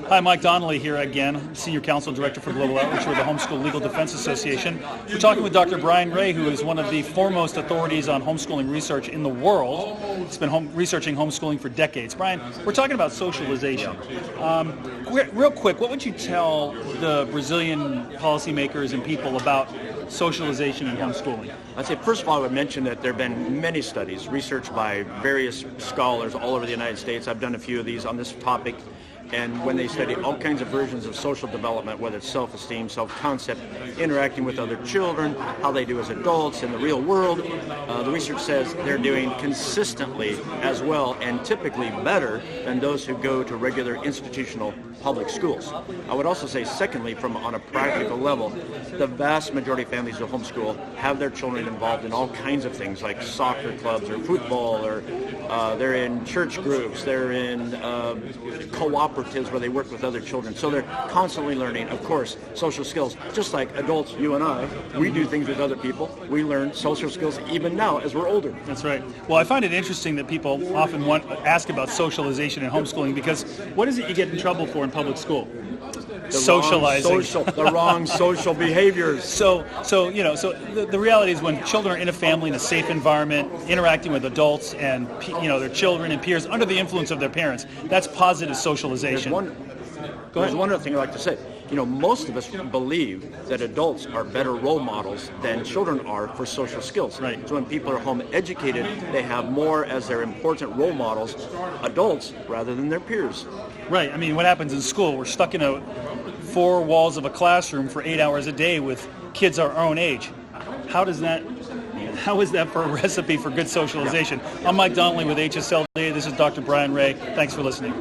Hi, Mike Donnelly here again, Senior Counsel Director for Global Outreach with the Homeschool Legal Defense Association. We're talking with Dr. Brian Ray, who is one of the foremost authorities on homeschooling research in the world. He's been researching homeschooling for decades. Brian, we're talking about socialization. Real quick, what would you tell the Brazilian policymakers and people about socialization and homeschooling? I'd say, first of all, I would mention that there have been many studies, research by various scholars all over the United States. I've done a few of these on this topic. And when they study all kinds of versions of social development, whether it's self-esteem, self-concept, interacting with other children, how they do as adults in the real world, the research says they're doing consistently as well and typically better than those who go to regular institutional public schools. I would also say, secondly, on a practical level, the vast majority of families who homeschool have their children involved in all kinds of things like soccer clubs or football, or they're in church groups, they're in cooperatives where they work with other children. So they're constantly learning, of course, social skills. Just like adults, you and I, we do things with other people. We learn social skills even now as we're older. That's right. Well, I find it interesting that people often ask about socialization and homeschooling, because what is it you get in trouble for in public school? Socializing. The wrong social behaviors. So the reality is, when children are in a family, in a safe environment, interacting with adults and their children and peers under the influence of their parents, that's positive socialization. There's one other thing I'd like to say. Most of us believe that adults are better role models than children are for social skills. Right. So when people are home educated, they have more as their important role models, adults, rather than their peers. Right. I mean, what happens in school? We're stuck in four walls of a classroom for 8 hours a day with kids our own age. How is that for a recipe for good socialization? I'm Mike Donnelly with HSLD. This is Dr. Brian Ray. Thanks for listening.